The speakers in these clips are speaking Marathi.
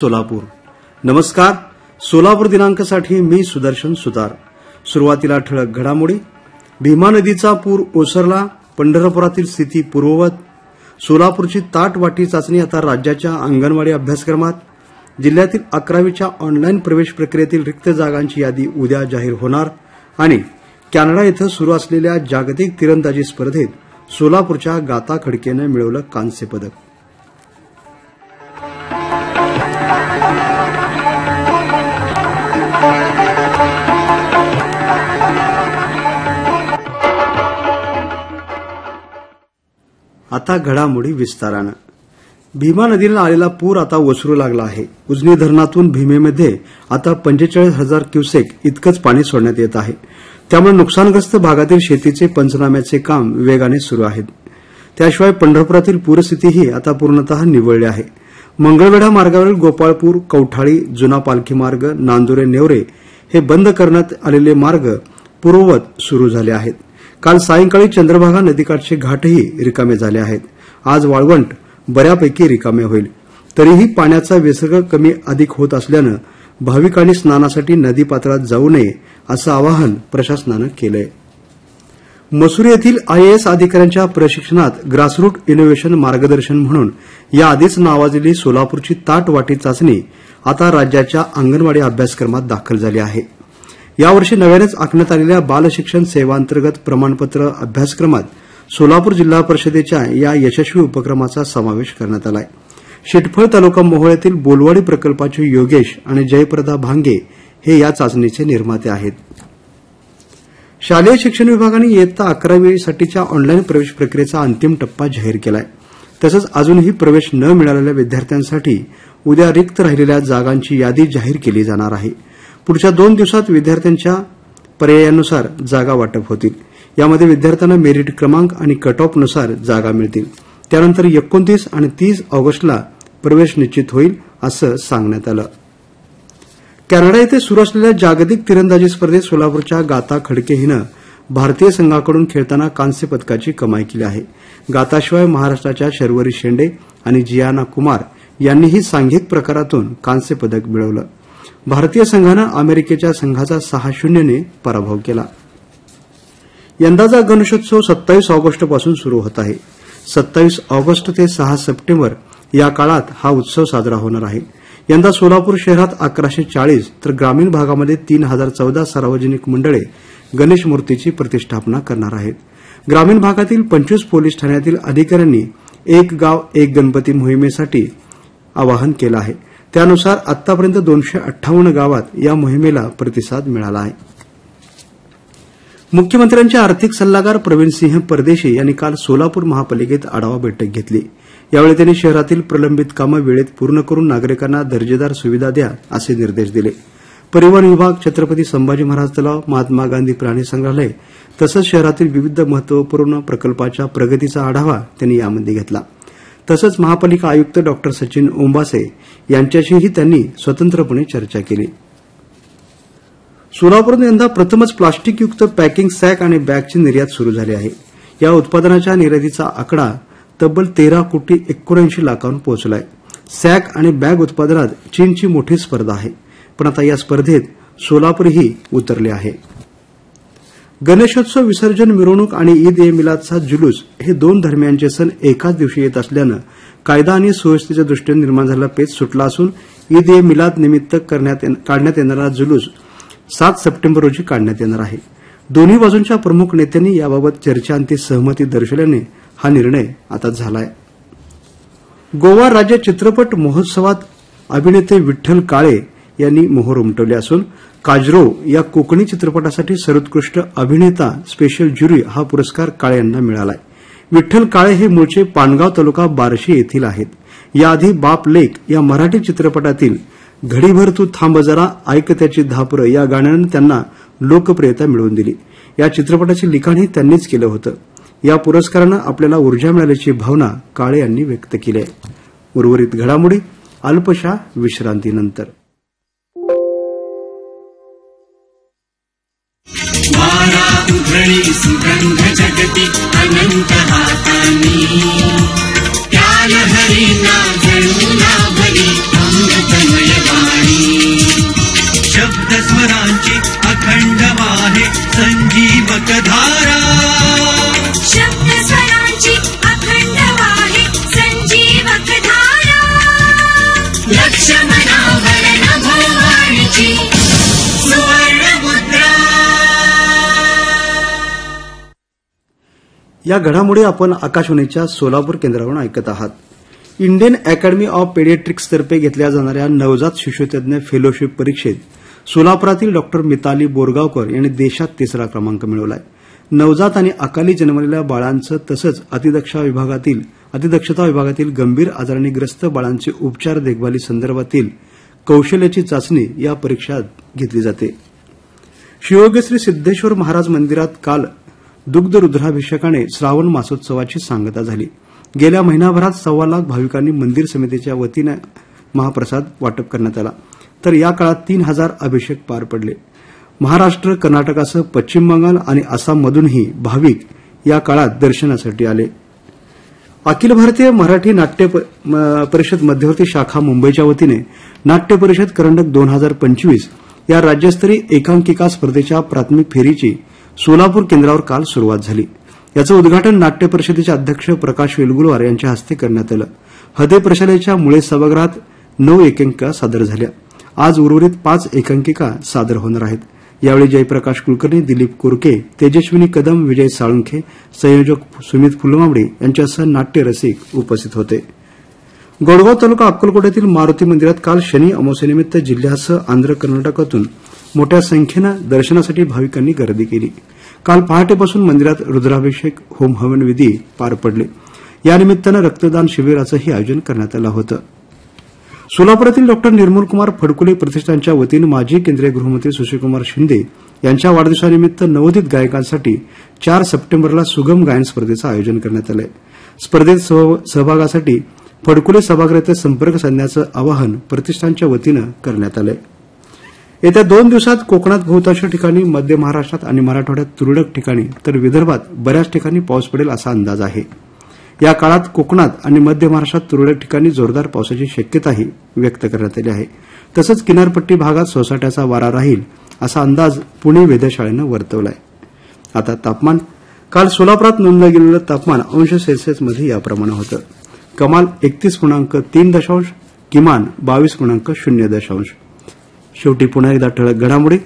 सोलापूर. नमस्कार. सोलापूर दिनांकासाठी मी सुदर्शन सुतार. सुरुवातीला ठळक घडामोडी. भीमा नदीचा पूर ओसरला, पंढरपुरातील स्थिती पूर्ववत. सोलापूरची ताटवाटी चाचणी आता राज्याच्या अंगणवाडी अभ्यासक्रमात. जिल्ह्यातील 11वीच्या ऑनलाईन प्रवेश प्रक्रियेतील रिक्त जागांची यादी उद्या जाहीर होणार. आणि कॅनडा इथं सुरू असलेल्या जागतिक तिरंदाजी स्पर्धेत सोलापूरच्या गाता खडकेनं मिळवलं कांस्य पदक. आता घडामोडी विस्तारानं. भीमा नदीला आलेला पूर आता ओसरू लागला आहे. उजनी धरणातून भीमेमध्ये आता 45,000 क्युसेक इतकंच पाणी सोडण्यात येत आहे. त्यामुळे नुकसानग्रस्त भागातील शेतीचे पंचनाम्याचे काम वेगाने सुरू आहेत. त्याशिवाय पंढरपुरातील पूरस्थितीही आता पूर्णतः निवळली आहे. मंगळवेढा मार्गावरील गोपाळपूर, कवठाळी, जुना पालखी मार्ग, नांदुरे, नेवरे हे बंद करण्यात आलेले मार्ग पूर्ववत सुरू झाले आहेत. काल सायंकाळी चंद्रभागा नदीकाठचे घाटही रिकामे झाले आहेत. आज वाळवंट बऱ्यापैकी रिकामे होईल. तरीही पाण्याचा विसर्ग कमी अधिक होत असल्यानं भाविकांनी स्नानासाठी नदीपात्रात जाऊ नये असं आवाहन प्रशासनानं केलंय. मसुरी येथील आयएएस अधिकाऱ्यांच्या प्रशिक्षणात ग्रासरूट इनोव्हेशन मार्गदर्शन म्हणून याआधीच नावाजलेली सोलापूरची ताटवाटी चाचणी आता राज्याच्या अंगणवाडी अभ्यासक्रमात दाखल झाली आहे. यावर्षी नव्यानेच आखण्यात आलेल्या बालशिक्षण सेवांतर्गत प्रमाणपत्र अभ्यासक्रमात सोलापूर जिल्हा परिषदेच्या या यशस्वी उपक्रमाचा समावेश करण्यात आला आहे. शिटफळ तालुका मोहोळ येथील बोलवाडी प्रकल्पाचे योगेश आणि जयप्रदा भांगे हे या चाचणीचे निर्माते आहेत. शालेय शिक्षण विभागाने इयत्ता 11वीसाठीच्या ऑनलाईन प्रवेश प्रक्रियेचा अंतिम टप्पा जाहीर केला आहे. तसंच अजूनही प्रवेश न मिळालेल्या विद्यार्थ्यांसाठी उद्या रिक्त राहिलेल्या जागांची यादी जाहीर केली जाणार आहे. पुढच्या 2 दिवसात विद्यार्थ्यांच्या पर्यायानुसार जागा वाटप होतील. यामध्ये विद्यार्थ्यांना मेरिट क्रमांक आणि कट ऑफनुसार जागा मिळतील. त्यानंतर 29 आणि 30 ऑगस्टला प्रवेश निश्चित होईल असं सांगण्यात आलं. कॅनडा येथे सुरू असलेल्या जागतिक तिरंदाजी स्पर्धेत सोलापूरच्या गाता खडके हिनं भारतीय संघाकडून खेळताना कांस्य पदकाची कमाई केली आहे. गाताशिवाय महाराष्ट्राच्या शर्वरी शेंडे आणि जियाना कुमार यांनीही सांघिक प्रकारातून कांस्य पदक मिळवलं. भारतीय संघानं अमेरिकेच्या संघाचा 6-0 ने पराभव केला. यंदाचा गणेशोत्सव 27 ऑगस्टपासून सुरू होत आहे. 27 ऑगस्ट ते 6 सप्टेंबर या काळात हा उत्सव साजरा होणार आहे. यंदा सोलापूर शहरात 1140 तर ग्रामीण भागामध्ये 3014 सार्वजनिक मंडळे गणेश मूर्तीची प्रतिष्ठापना करणार आहेत. ग्रामीण भागातील 25 पोलीस ठाण्यातील अधिकाऱ्यांनी एक गाव एक गणपती मोहिमेसाठी आवाहन केलं आहे. त्यानुसार आतापर्यंत 258 गावात या मोहिमेला प्रतिसाद मिळाला आहे. मुख्यमंत्र्यांचे आर्थिक सल्लागार प्रवीणसिंह परदेशी यांनी काल सोलापूर महापालिकेत आढावा बैठक घेतली. यावेळी त्यांनी शहरातील प्रलंबित कामं वेळेत पूर्ण करून नागरिकांना दर्जेदार सुविधा द्या असे निर्देश दिले. परिवहन विभाग, छत्रपती संभाजी महाराज तलाव, महात्मा गांधी प्राणी संग्रहालय तसंच शहरातील विविध महत्वपूर्ण प्रकल्पाच्या प्रगतीचा आढावा त्यांनी यामध्ये घेतला. तसंच महापालिका आयुक्त डॉ. सचिन ओंबासे यांच्याशीही त्यांनी स्वतंत्रपणे चर्चा केली. सोलापूरात यंदा प्रथमच प्लास्टिकयुक्त पॅकिंग सॅक आणि बॅगची निर्यात सुरू झाली आहे. या उत्पादनाच्या निर्यातीचा आकडा तब्बल 13,79,00,000 लाखांवर पोहोचला आहे. सॅक आणि बॅग उत्पादनात चीनची मोठी स्पर्धा आहे. पण आता या स्पर्धेत सोलापूरही उतरले आहे. गणेशोत्सव, विसर्जन मिरवणूक आणि ईद ए मिलादचा जुलूस हे 2 धर्मियांचे सण एकाच दिवशी येत असल्यानं कायदा आणि सुव्यवस्थेच्या दृष्टीने निर्माण झालेला पेच सुटला असून ईद ए मिलाद निमित्त काढण्यात येणारा जुलूस 7 सप्टेंबर रोजी काढण्यात येणार आहे. दोन्ही बाजूंच्या प्रमुख नेत्यांनी याबाबत चर्चांती सहमती दर्शवल्याने हा निर्णय आता झाला आहे. गोवा राज्य चित्रपट महोत्सवात अभिनेते विठ्ठल काळे यांनी मोहोर उमटवले असून काजरो या कोकणी चित्रपटासाठी सर्वोत्कृष्ट अभिनेता स्पेशल ज्युरी हा पुरस्कार काळे यांना मिळाला आहे. विठ्ठल काळे हे मूळचे पानगाव तालुका बार्शी येथील आहेत. याआधी बाप लेक या मराठी चित्रपटातील घडीभर तू थांब जरा ऐक त्याची धापर या गाण्यानं त्यांना लोकप्रियता मिळवून दिली. या चित्रपटाचे लिखाणही त्यांनीच केलं होतं. या पुरस्कारानं आपल्याला ऊर्जा मिळाल्याची भावना काळे यांनी व्यक्त केली आहे. उर्वरित घडामोडी अल्पशा विश्रांतीनंतर. सुगंध जगती अनंत हातानी त्या लहरीना जळूला भरी अमृत शंभरांची अखंड वाहे संजीवक धारा शब्द स्वरांची अखंड वाहे संजीवक धारा लक्ष्मणावर नभोवाणीची सुवर्ण मुद्रा. या घडामोडी आपण आकाशवाणीच्या सोलापूर केंद्रावरून ऐकत आहात. इंडियन अकॅडमी ऑफ पेडियाट्रिक्स तर्फे घेतल्या जाणाऱ्या नवजात शिशुतज्ञ फेलोशिप परीक्षेत सोलापुरातील डॉक्टर मिताली बोरगावकर यांनी देशात 3रा क्रमांक मिळवलाय. नवजात आणि अकाली जन्मलेल्या बाळांचं तसंच अतिदक्षता विभागातील गंभीर आजारांनी ग्रस्त बाळांचे उपचार देखभाली संदर्भातील कौशल्याची चाचणी या परीक्षेत घेतली जाते. शिवयोगी श्री सिद्धेश्वर महाराज मंदिरात काल दुग्ध रुद्राभिषेकाने श्रावण मासोत्सवाची सांगता झाली. गेल्या महिनाभरात 1.25 लाख भाविकांनी मंदिर समितीच्या वतीनं महाप्रसाद वाटप करण्यात आला. तर या काळात 3000 अभिषेक पार पडले. महाराष्ट्र, कर्नाटकासह पश्चिम बंगाल आणि आसाममधूनही भाविक या काळात दर्शनासाठी आले. अखिल भारतीय मराठी नाट्य परिषद मध्यवर्ती शाखा मुंबईच्या वतीने नाट्य परिषद करंडक 2025 या राज्यस्तरीय एकांकिका स्पर्धेच्या प्राथमिक फेरीची सोलापूर केंद्रावर काल सुरुवात झाली. याचं उद्घाटन नाट्य परिषदेचे अध्यक्ष प्रकाश वेलगुलवार यांच्या हस्ते करण्यात आलं. हृदय प्रशालेच्या मुळे सभागृहात 9 एकांकिका सादर झाल्या. आज उर्वरित 5 एकांकिका सादर होणार आहेत. यावेळी जयप्रकाश कुलकर्णी, दिलीप कोरके, तेजस्विनी कदम, विजय साळुंखे, संयोजक सुमित फुलमावडे यांच्यासह नाट्य रसिक उपस्थित होते. गोडगाव तालुका अक्कलकोट येथील मारुती मंदिरात काल शनी अमावस्येनिमित्त जिल्ह्यासह आंध्र, कर्नाटकातून मोठ्या संख्येनं दर्शनासाठी भाविकांनी गर्दी केली. काल पहाटेपासून मंदिरात रुद्राभिषेक, होम हवन विधी पार पडले. या निमित्तानं रक्तदान शिबिराचंही आयोजन करण्यात आलं होतं. सोलापुरातील डॉक्टर निर्मलकुमार फडकुले प्रतिष्ठानच्या वतीनं माजी केंद्रीय गृहमंत्री सुशीलकुमार शिंदे यांच्या वाढदिवसानिमित्त नवोदित गायकांसाठी 4 सप्टेंबरला सुगम गायन स्पर्धेचं आयोजन करण्यात आलं आहे. स्पर्धेत सहभागासाठी फडकुले सभागृहात संपर्क साधण्याचं आवाहन प्रतिष्ठानच्या वतीनं करण्यात आलं आहे. येत्या 2 दिवसात कोकणात बहुतांश ठिकाणी, मध्य महाराष्ट्रात आणि मराठवाड्यात तुरळक ठिकाणी तर विदर्भात बऱ्याच ठिकाणी पाऊस पडेल असा अंदाज आहे. या काळात कोकणात आणि मध्य महाराष्ट्रात तुरळक ठिकाणी जोरदार पावसाची शक्यताही व्यक्त करण्यात आली आहे. तसंच किनारपट्टी भागात सोसाट्याचा वारा राहील असा अंदाज पुणे वेधशाळेनं वर्तवला आहे. आता तापमान. काल सोलापुरात नोंदलं गेलेलं तापमान अंश सेल्सिअसमध्ये याप्रमाणे होतं. कमाल 31.3, किमान 22.0. शेवटी पुन्हा एकदा ठळक घडामोडी.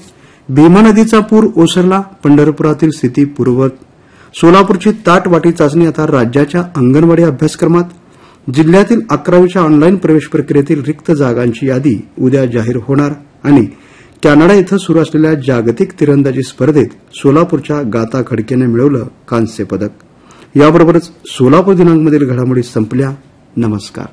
भीमा नदीचा पूर ओसरला, पंढरपुरातील स्थिती पूर्ववत. सोलापूरची ताटवाटी चाचणी आता राज्याच्या अंगणवाडी अभ्यासक्रमात. जिल्ह्यातील 11वीच्या ऑनलाईन प्रवेश प्रक्रियेतील रिक्त जागांची यादी उद्या जाहीर होणार. आणि कॅनडा इथं सुरू असलेल्या जागतिक तिरंदाजी स्पर्धेत सोलापूरच्या गाता खडकेनं मिळवलं कांस्य पदक. याबरोबरच सोलापूर दिनांकमधील घडामोडी संपल्या. नमस्कार.